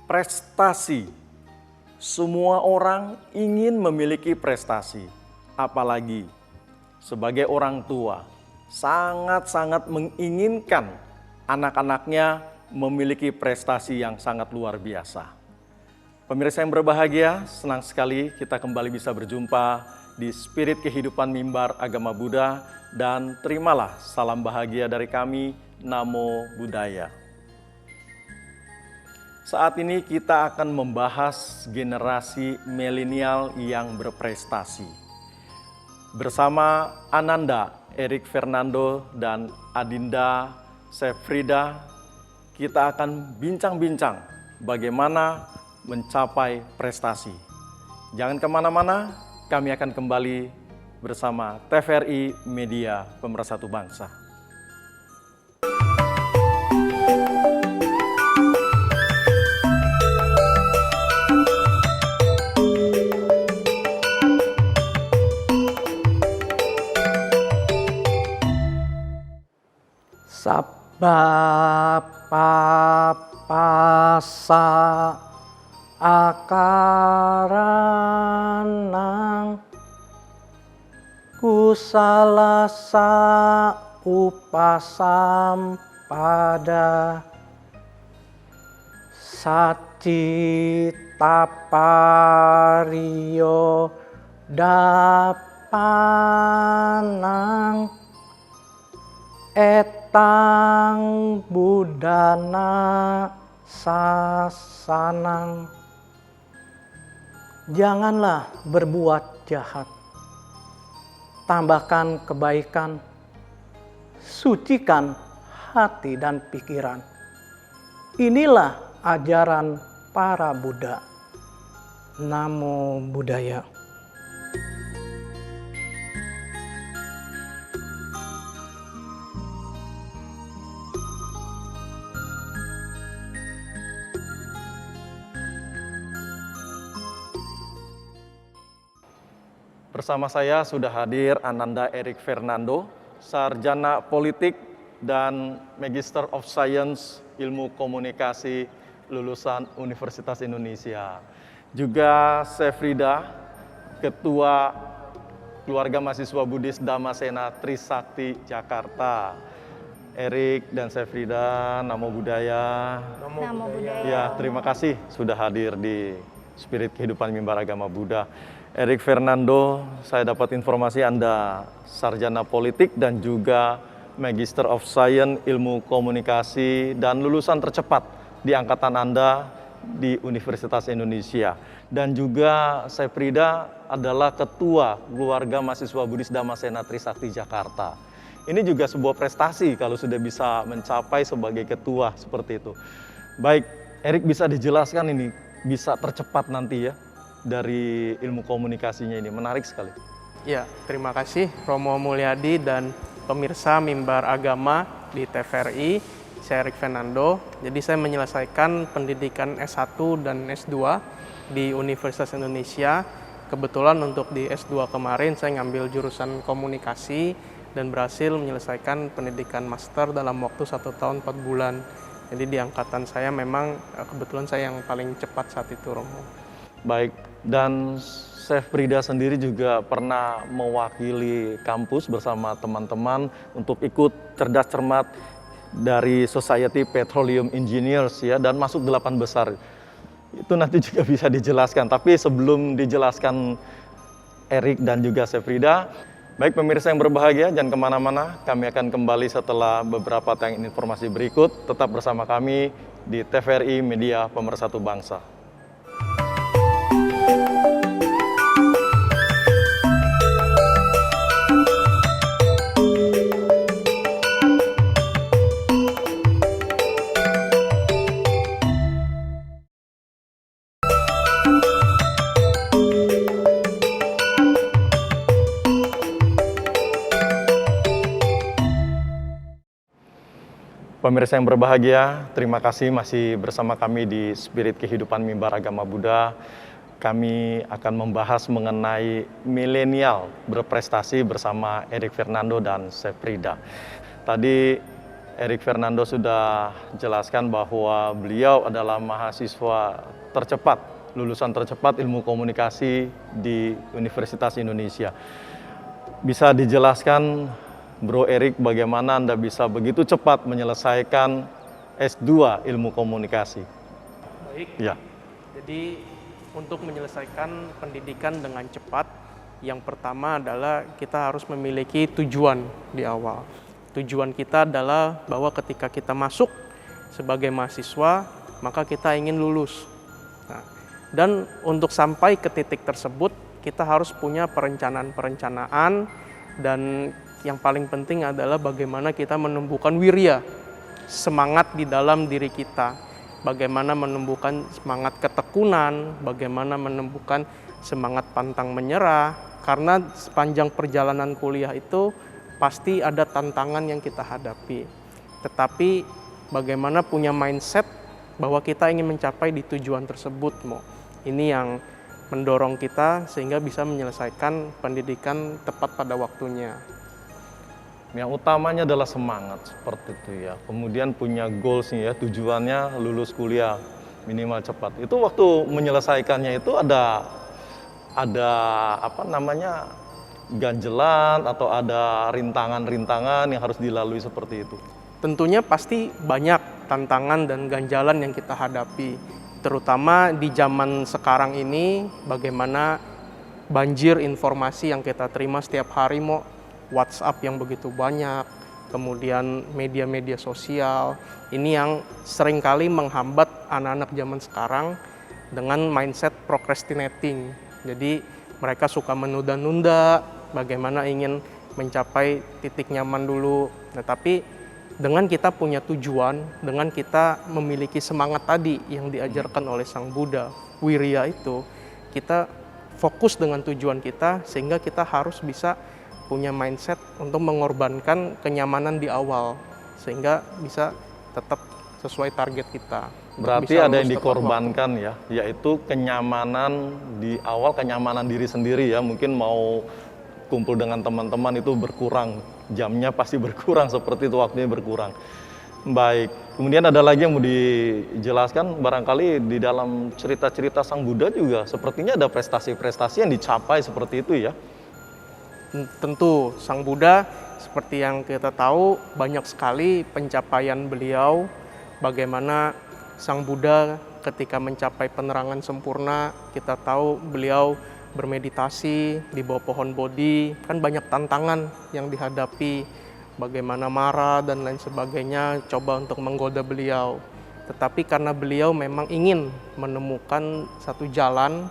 Prestasi. Semua orang ingin memiliki prestasi, apalagi sebagai orang tua sangat-sangat menginginkan anak-anaknya memiliki prestasi yang sangat luar biasa. Pemirsa yang berbahagia, senang sekali kita kembali bisa berjumpa di Spirit Kehidupan Mimbar Agama Buddha, dan terimalah salam bahagia dari kami, Namo Buddhaya. Saat ini kita akan membahas generasi milenial yang berprestasi. Bersama Ananda, Erik Fernando, dan Adinda Sefrida, kita akan bincang-bincang bagaimana mencapai prestasi. Jangan kemana-mana, kami akan kembali bersama TVRI Media Pemersatu Bangsa. Sabba papasa akaranang kusalasa upasam pada satitapario dapanang etang budana sasanang. Janganlah berbuat jahat, tambahkan kebaikan, sucikan hati dan pikiran. Inilah ajaran para Buddha. Namo Buddhaya. Bersama saya sudah hadir Ananda Erik Fernando, Sarjana Politik dan Magister of Science Ilmu Komunikasi lulusan Universitas Indonesia. Juga Sefrida, Ketua Keluarga Mahasiswa Buddhis Dhammasena Trisakti Jakarta. Erik dan Sefrida, Namo Buddhaya. Namo Buddhaya. Ya, terima kasih sudah hadir di Spirit Kehidupan Mimbar Agama Buddha. Erik Fernando, saya dapat informasi Anda sarjana politik dan juga Magister of Science Ilmu Komunikasi dan lulusan tercepat di angkatan Anda di Universitas Indonesia. Dan juga Sefrida adalah Ketua Keluarga Mahasiswa Buddhis Dhammasena Trisakti Jakarta. Ini juga sebuah prestasi kalau sudah bisa mencapai sebagai ketua seperti itu. Baik, Erik, bisa dijelaskan ini bisa tercepat nanti ya dari ilmu komunikasinya ini, menarik sekali. Ya, terima kasih Romo Mulyadi dan pemirsa Mimbar Agama di TVRI. Saya Erik Fernando. Jadi saya menyelesaikan pendidikan S1 dan S2 di Universitas Indonesia. Kebetulan untuk di S2 kemarin saya ngambil jurusan komunikasi dan berhasil menyelesaikan pendidikan master dalam waktu 1 tahun 4 bulan. Jadi di angkatan saya memang kebetulan saya yang paling cepat saat itu, Romo. Baik, dan Sefrida sendiri juga pernah mewakili kampus bersama teman-teman untuk ikut cerdas cermat dari Society Petroleum Engineers ya, dan masuk 8 besar. Itu nanti juga bisa dijelaskan, tapi sebelum dijelaskan Erik dan juga Sefrida, baik pemirsa yang berbahagia, jangan kemana-mana, kami akan kembali setelah beberapa tayangan informasi berikut. Tetap bersama kami di TVRI Media Pemersatu Bangsa. Pemirsa yang berbahagia, terima kasih masih bersama kami di Spirit Kehidupan Mimbar Agama Buddha. Kami akan membahas mengenai milenial berprestasi bersama Erik Fernando dan Sefrida. Tadi Erik Fernando sudah jelaskan bahwa beliau adalah mahasiswa tercepat, lulusan tercepat ilmu komunikasi di Universitas Indonesia. Bisa dijelaskan, Bro Erik, bagaimana Anda bisa begitu cepat menyelesaikan S2 ilmu komunikasi? Baik. Ya. Jadi untuk menyelesaikan pendidikan dengan cepat, yang pertama adalah kita harus memiliki tujuan di awal. Tujuan kita adalah bahwa ketika kita masuk sebagai mahasiswa, maka kita ingin lulus. Nah, dan untuk sampai ke titik tersebut, kita harus punya perencanaan-perencanaan, dan yang paling penting adalah bagaimana kita menumbuhkan wirya, semangat di dalam diri kita. Bagaimana menumbuhkan semangat ketekunan, bagaimana menumbuhkan semangat pantang menyerah, karena sepanjang perjalanan kuliah itu pasti ada tantangan yang kita hadapi. Tetapi bagaimana punya mindset bahwa kita ingin mencapai di tujuan tersebut, Mo. Ini yang mendorong kita sehingga bisa menyelesaikan pendidikan tepat pada waktunya. Yang utamanya adalah semangat, seperti itu ya. Kemudian punya goals-nya ya, tujuannya lulus kuliah minimal cepat. Itu waktu menyelesaikannya itu ada apa namanya, ganjelan atau ada rintangan-rintangan yang harus dilalui seperti itu? Tentunya pasti banyak tantangan dan ganjalan yang kita hadapi. Terutama di zaman sekarang ini, bagaimana banjir informasi yang kita terima setiap hari, Mo. WhatsApp yang begitu banyak, kemudian media-media sosial. Ini yang seringkali menghambat anak-anak zaman sekarang dengan mindset procrastinating. Jadi mereka suka menunda-nunda, bagaimana ingin mencapai titik nyaman dulu. Nah, tapi dengan kita punya tujuan, dengan kita memiliki semangat tadi yang diajarkan oleh Sang Buddha, wirya itu, kita fokus dengan tujuan kita sehingga kita harus bisa punya mindset untuk mengorbankan kenyamanan di awal sehingga bisa tetap sesuai target kita. Berarti ada yang dikorbankan ya, yaitu kenyamanan di awal, kenyamanan diri sendiri ya. Mungkin mau kumpul dengan teman-teman itu berkurang, jamnya pasti berkurang, seperti itu, waktunya berkurang. Baik, kemudian ada lagi yang mau dijelaskan, barangkali di dalam cerita-cerita Sang Buddha juga sepertinya ada prestasi-prestasi yang dicapai seperti itu ya. Tentu, Sang Buddha seperti yang kita tahu banyak sekali pencapaian beliau, bagaimana Sang Buddha ketika mencapai penerangan sempurna, kita tahu beliau bermeditasi di bawah pohon Bodhi, kan banyak tantangan yang dihadapi, bagaimana Mara dan lain sebagainya coba untuk menggoda beliau. Tetapi karena beliau memang ingin menemukan satu jalan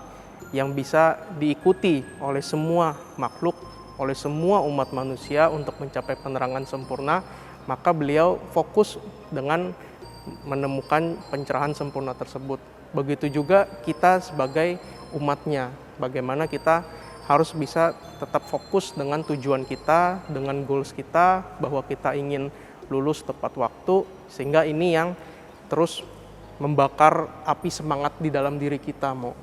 yang bisa diikuti oleh semua makhluk, oleh semua umat manusia untuk mencapai penerangan sempurna, maka beliau fokus dengan menemukan pencerahan sempurna tersebut. Begitu juga kita sebagai umatnya, bagaimana kita harus bisa tetap fokus dengan tujuan kita, dengan goals kita, bahwa kita ingin lulus tepat waktu, sehingga ini yang terus membakar api semangat di dalam diri kita, Mo.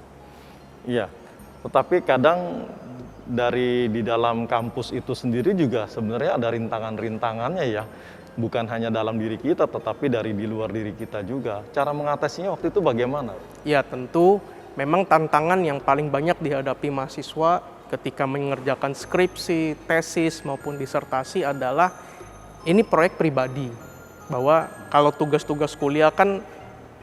Iya, tetapi kadang di dalam kampus itu sendiri juga sebenarnya ada rintangan-rintangannya ya. Bukan hanya dalam diri kita, tetapi dari di luar diri kita juga. Cara mengatasinya waktu itu bagaimana? Ya, tentu memang tantangan yang paling banyak dihadapi mahasiswa ketika mengerjakan skripsi, tesis, maupun disertasi adalah ini proyek pribadi. Bahwa kalau tugas-tugas kuliah kan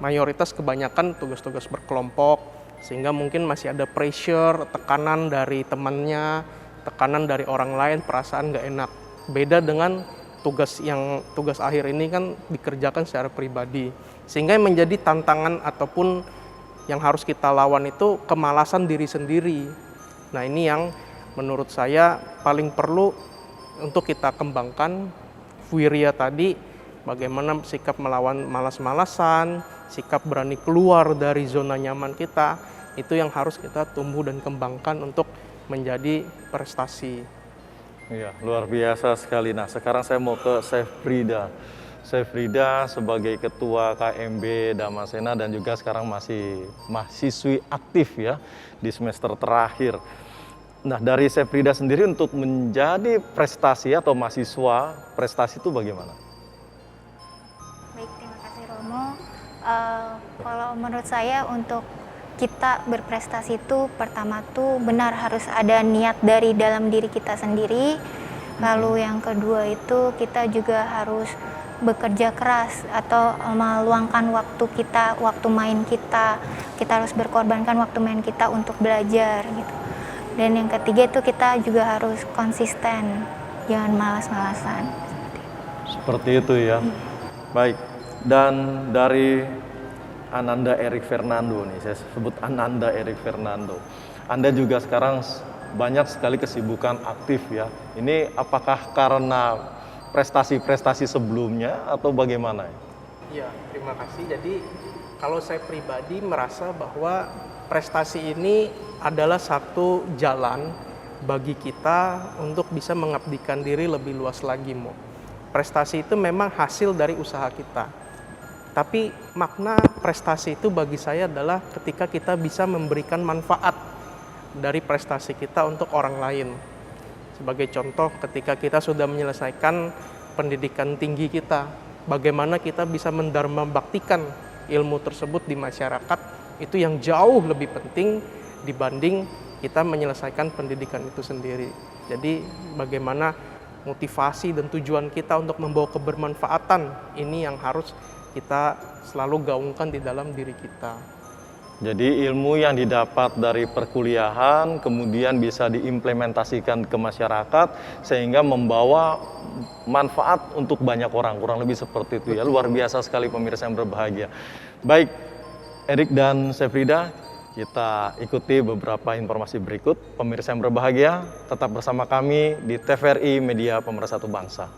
mayoritas kebanyakan tugas-tugas berkelompok, sehingga mungkin masih ada pressure, tekanan dari temannya, tekanan dari orang lain, perasaan nggak enak. Beda dengan tugas akhir ini kan dikerjakan secara pribadi, sehingga yang menjadi tantangan ataupun yang harus kita lawan itu kemalasan diri sendiri. Nah, ini yang menurut saya paling perlu untuk kita kembangkan, wirya tadi, bagaimana sikap melawan malas-malasan, sikap berani keluar dari zona nyaman kita, itu yang harus kita tumbuh dan kembangkan untuk menjadi prestasi. Iya, luar biasa sekali. Nah, sekarang saya mau ke Chef Frida. Chef Frida sebagai Ketua KMB Damasena dan juga sekarang masih mahasiswi aktif ya di semester terakhir. Nah, dari Chef Frida sendiri untuk menjadi prestasi atau mahasiswa prestasi itu bagaimana? Kalau menurut saya untuk kita berprestasi itu pertama tuh benar harus ada niat dari dalam diri kita sendiri. Lalu yang kedua itu kita juga harus bekerja keras atau meluangkan waktu kita, waktu main kita. Kita harus berkorbankan waktu main kita untuk belajar gitu. Dan yang ketiga itu kita juga harus konsisten, jangan malas-malasan. Seperti itu ya. Baik. Dan dari Ananda Erik Fernando nih, saya sebut Ananda Erik Fernando. Anda juga sekarang banyak sekali kesibukan aktif ya. Ini apakah karena prestasi-prestasi sebelumnya atau bagaimana? Ya, terima kasih. Jadi kalau saya pribadi merasa bahwa prestasi ini adalah satu jalan bagi kita untuk bisa mengabdikan diri lebih luas lagi, Mo. Prestasi itu memang hasil dari usaha kita. Tapi makna prestasi itu bagi saya adalah ketika kita bisa memberikan manfaat dari prestasi kita untuk orang lain. Sebagai contoh, ketika kita sudah menyelesaikan pendidikan tinggi kita, bagaimana kita bisa mendharma baktikan ilmu tersebut di masyarakat, itu yang jauh lebih penting dibanding kita menyelesaikan pendidikan itu sendiri. Jadi bagaimana motivasi dan tujuan kita untuk membawa kebermanfaatan ini yang harus kita selalu gaungkan di dalam diri kita. Jadi ilmu yang didapat dari perkuliahan kemudian bisa diimplementasikan ke masyarakat sehingga membawa manfaat untuk banyak orang, kurang lebih seperti itu ya. Luar biasa sekali pemirsa yang berbahagia. Baik, Erik dan Sefrida, kita ikuti beberapa informasi berikut. Pemirsa yang berbahagia, tetap bersama kami di TVRI Media Pemersatu Bangsa.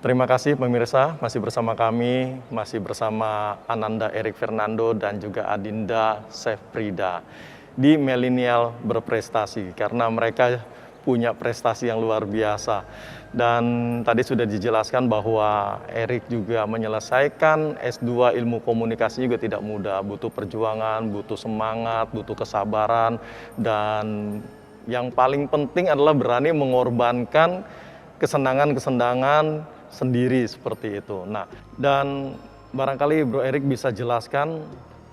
Terima kasih pemirsa, masih bersama kami, masih bersama Ananda Erik Fernando dan juga Adinda Sefrida di Milenial Berprestasi, karena mereka punya prestasi yang luar biasa. Dan tadi sudah dijelaskan bahwa Erik juga menyelesaikan S2 Ilmu Komunikasi juga tidak mudah, butuh perjuangan, butuh semangat, butuh kesabaran, dan yang paling penting adalah berani mengorbankan kesenangan-kesenangan sendiri seperti itu. Nah, dan barangkali Bro Erik bisa jelaskan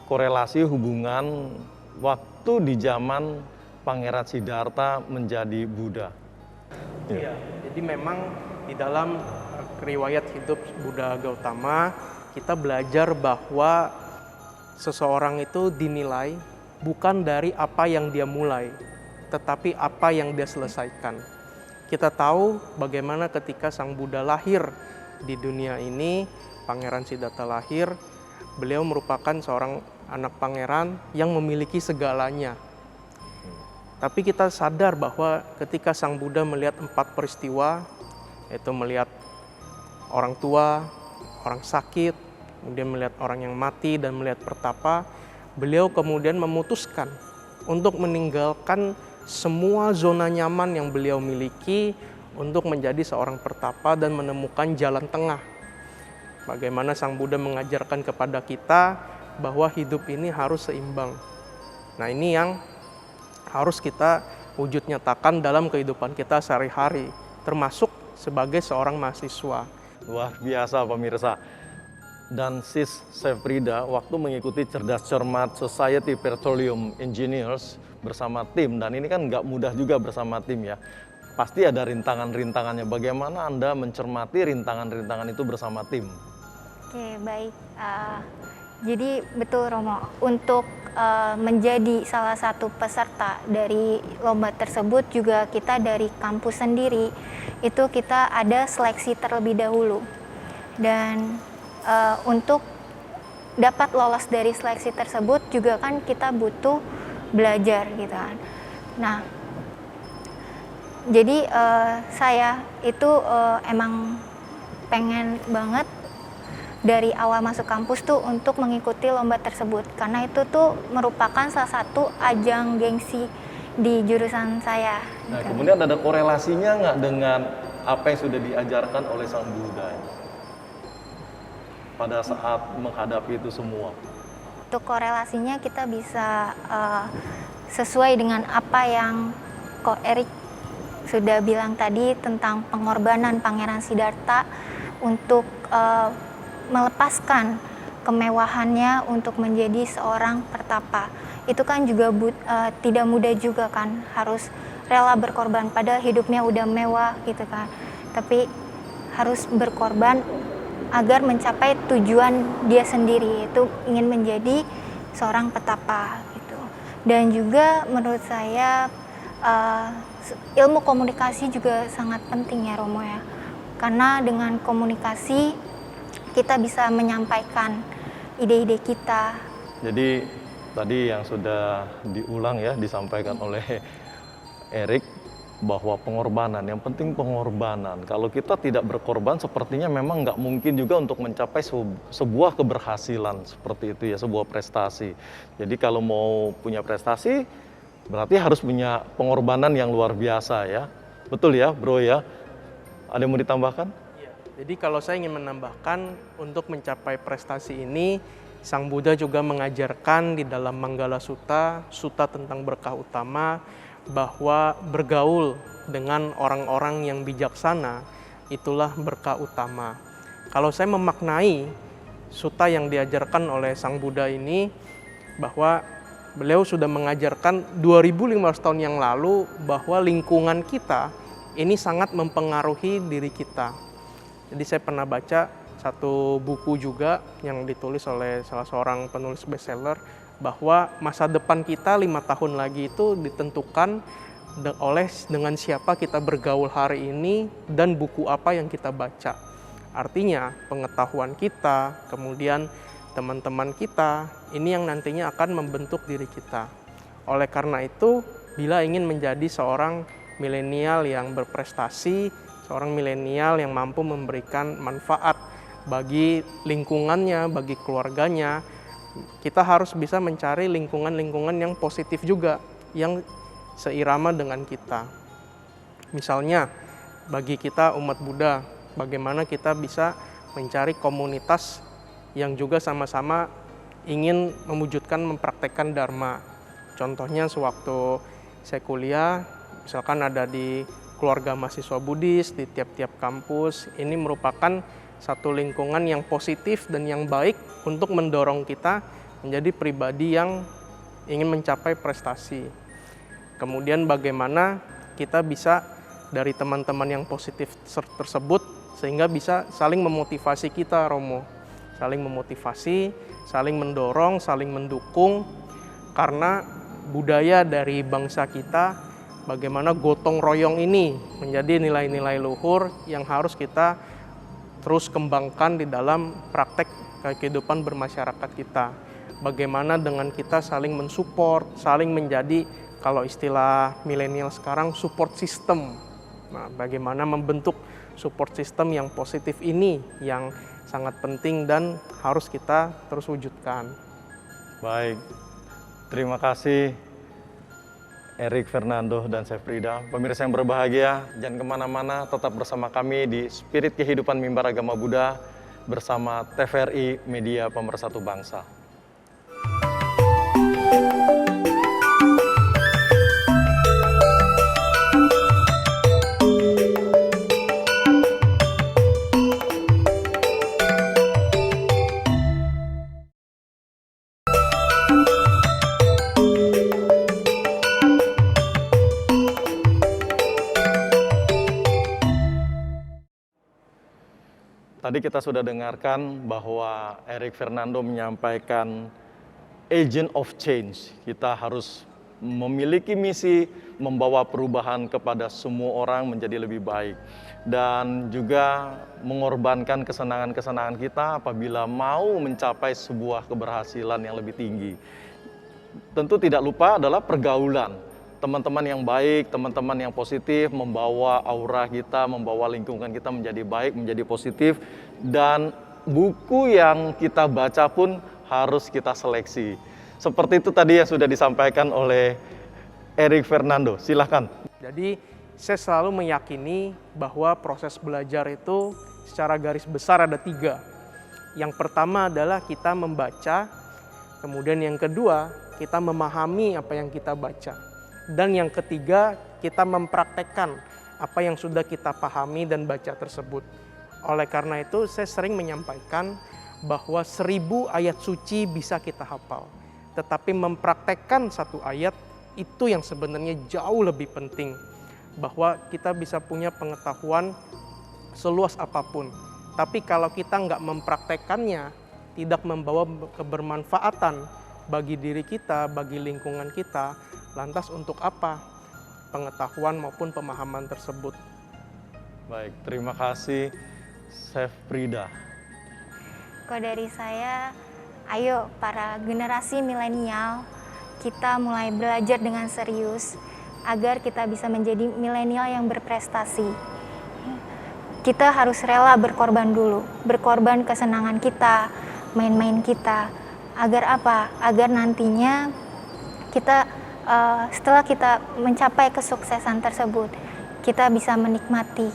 korelasi hubungan waktu di zaman Pangeran Siddhartha menjadi Buddha. Iya, jadi memang di dalam riwayat hidup Buddha Gautama kita belajar bahwa seseorang itu dinilai bukan dari apa yang dia mulai, tetapi apa yang dia selesaikan. Kita tahu bagaimana ketika Sang Buddha lahir di dunia ini, Pangeran Siddhartha lahir, beliau merupakan seorang anak pangeran yang memiliki segalanya. Tapi kita sadar bahwa ketika Sang Buddha melihat 4 peristiwa, yaitu melihat orang tua, orang sakit, kemudian melihat orang yang mati dan melihat pertapa, beliau kemudian memutuskan untuk meninggalkan semua zona nyaman yang beliau miliki untuk menjadi seorang pertapa dan menemukan jalan tengah. Bagaimana Sang Buddha mengajarkan kepada kita bahwa hidup ini harus seimbang. Nah, ini yang harus kita wujud nyatakan dalam kehidupan kita sehari-hari, termasuk sebagai seorang mahasiswa. Luar biasa pemirsa. Dan Sis Sefrida waktu mengikuti Cerdas Cermat Society Petroleum Engineers bersama tim, dan ini kan nggak mudah juga bersama tim ya. Pasti ada rintangan-rintangannya. Bagaimana Anda mencermati rintangan-rintangan itu bersama tim? Oke, baik. Jadi betul Romo, untuk menjadi salah satu peserta dari lomba tersebut juga kita dari kampus sendiri itu kita ada seleksi terlebih dahulu. Dan untuk dapat lolos dari seleksi tersebut juga kan kita butuh belajar gitu kan. Nah, jadi saya itu emang pengen banget dari awal masuk kampus tuh untuk mengikuti lomba tersebut, karena itu tuh merupakan salah satu ajang gengsi di jurusan saya. Nah, kemudian ada korelasinya nggak dengan apa yang sudah diajarkan oleh Sang Buddha pada saat menghadapi itu semua? Untuk korelasinya kita bisa sesuai dengan apa yang Ko Erik sudah bilang tadi tentang pengorbanan Pangeran Siddhartha untuk melepaskan kemewahannya untuk menjadi seorang pertapa. Itu kan juga tidak mudah juga kan, harus rela berkorban padahal hidupnya udah mewah gitu kan. Tapi harus berkorban agar mencapai tujuan dia sendiri, yaitu ingin menjadi seorang petapa gitu. Dan juga menurut saya ilmu komunikasi juga sangat penting ya Romo ya, karena dengan komunikasi kita bisa menyampaikan ide-ide kita. Jadi tadi yang sudah diulang ya, disampaikan oleh Erik, bahwa pengorbanan, yang penting pengorbanan. Kalau kita tidak berkorban, sepertinya memang nggak mungkin juga untuk mencapai sebuah keberhasilan seperti itu ya, sebuah prestasi. Jadi kalau mau punya prestasi, berarti harus punya pengorbanan yang luar biasa ya. Betul ya, Bro ya? Ada yang mau ditambahkan? Ya, jadi kalau saya ingin menambahkan, untuk mencapai prestasi ini, Sang Buddha juga mengajarkan di dalam Manggala Sutta, Sutta tentang berkah utama, bahwa bergaul dengan orang-orang yang bijaksana itulah berkah utama. Kalau saya memaknai sutta yang diajarkan oleh Sang Buddha ini, bahwa beliau sudah mengajarkan 2500 tahun yang lalu bahwa lingkungan kita ini sangat mempengaruhi diri kita. Jadi saya pernah baca satu buku juga yang ditulis oleh salah seorang penulis bestseller, bahwa masa depan kita 5 tahun lagi itu ditentukan dengan siapa kita bergaul hari ini dan buku apa yang kita baca. Artinya pengetahuan kita, kemudian teman-teman kita, ini yang nantinya akan membentuk diri kita. Oleh karena itu, bila ingin menjadi seorang milenial yang berprestasi, seorang milenial yang mampu memberikan manfaat bagi lingkungannya, bagi keluarganya, kita harus bisa mencari lingkungan-lingkungan yang positif juga, yang seirama dengan kita. Misalnya, bagi kita umat Buddha, bagaimana kita bisa mencari komunitas yang juga sama-sama ingin mewujudkan, mempraktekkan Dharma. Contohnya sewaktu saya kuliah, misalkan ada di keluarga mahasiswa Buddhis, di tiap-tiap kampus, ini merupakan satu lingkungan yang positif dan yang baik untuk mendorong kita menjadi pribadi yang ingin mencapai prestasi. Kemudian bagaimana kita bisa dari teman-teman yang positif tersebut sehingga bisa saling memotivasi kita, Romo. Saling memotivasi, saling mendorong, saling mendukung, karena budaya dari bangsa kita bagaimana gotong royong ini menjadi nilai-nilai luhur yang harus kita terus kembangkan di dalam praktek kehidupan bermasyarakat kita. Bagaimana dengan kita saling mensupport, saling menjadi, kalau istilah milenial sekarang, support system. Nah, bagaimana membentuk support system yang positif ini yang sangat penting dan harus kita terus wujudkan. Baik, terima kasih Erik Fernando dan Sefrida. Pemirsa yang berbahagia, jangan kemana-mana, tetap bersama kami di Spirit Kehidupan Mimbar Agama Buddha bersama TVRI Media Pemersatu Bangsa. Tadi kita sudah dengarkan bahwa Erik Fernando menyampaikan agent of change. Kita harus memiliki misi membawa perubahan kepada semua orang menjadi lebih baik. Dan juga mengorbankan kesenangan-kesenangan kita apabila mau mencapai sebuah keberhasilan yang lebih tinggi. Tentu tidak lupa adalah pergaulan. Teman-teman yang baik, teman-teman yang positif, membawa aura kita, membawa lingkungan kita menjadi baik, menjadi positif. Dan buku yang kita baca pun harus kita seleksi. Seperti itu tadi yang sudah disampaikan oleh Erik Fernando. Silahkan. Jadi saya selalu meyakini bahwa proses belajar itu secara garis besar ada 3. Yang pertama adalah kita membaca, kemudian yang kedua kita memahami apa yang kita baca. Dan yang ketiga kita mempraktekkan apa yang sudah kita pahami dan baca tersebut. Oleh karena itu saya sering menyampaikan bahwa 1000 ayat suci bisa kita hafal. Tetapi mempraktekkan satu ayat itu yang sebenarnya jauh lebih penting. Bahwa kita bisa punya pengetahuan seluas apapun. Tapi kalau kita nggak mempraktekkannya, tidak membawa kebermanfaatan bagi diri kita, bagi lingkungan kita, lantas untuk apa pengetahuan maupun pemahaman tersebut? Baik, terima kasih Chef Prida. Kalau dari saya, ayo para generasi milenial, kita mulai belajar dengan serius agar kita bisa menjadi milenial yang berprestasi. Kita harus rela berkorban dulu, berkorban kesenangan kita, main-main kita. Agar apa? Agar nantinya kita setelah kita mencapai kesuksesan tersebut, kita bisa menikmati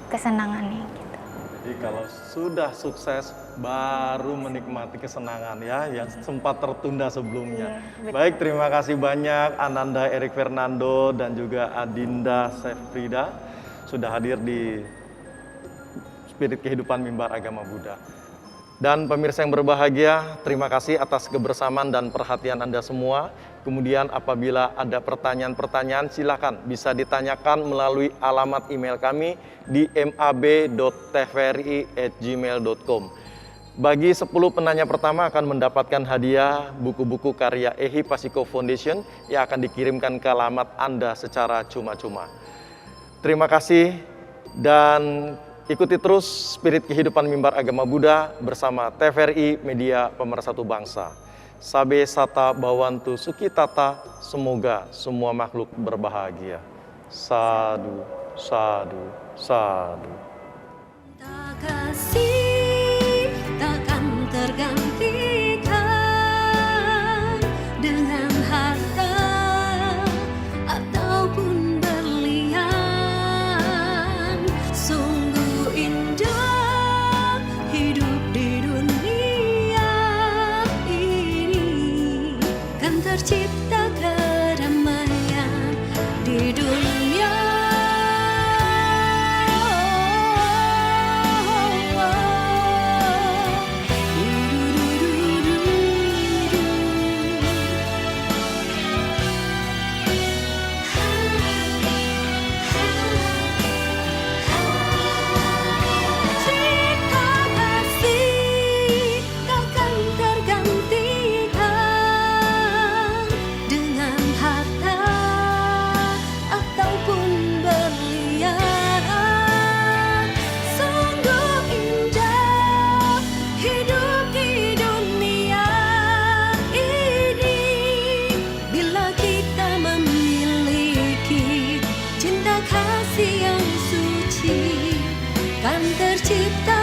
kesenangannya. Gitu. Jadi kalau sudah sukses, baru menikmati kesenangan ya yang sempat tertunda sebelumnya. Iya, Baik, terima kasih banyak Ananda Erik Fernando dan juga Adinda Chef Prida sudah hadir di Spirit Kehidupan Mimbar Agama Buddha. Dan pemirsa yang berbahagia, terima kasih atas kebersamaan dan perhatian Anda semua. Kemudian apabila ada pertanyaan-pertanyaan, silakan bisa ditanyakan melalui alamat email kami di mab.tvri@gmail.com. Bagi 10 penanya pertama akan mendapatkan hadiah buku-buku karya Ehi Pasiko Foundation yang akan dikirimkan ke alamat Anda secara cuma-cuma. Terima kasih dan ikuti terus Spirit Kehidupan Mimbar Agama Buddha bersama TVRI Media Pemersatu Bangsa. Sabe Sata Bawantu Sukitata, semoga semua makhluk berbahagia. Sadu, sadu, sadu. Kasih takkan tergantikan dengan harta ataupun berlian. Sungguh indah hidup di dunia ini, kan tercipta kedamaian di dunia. Kasih yang suci kan tercipta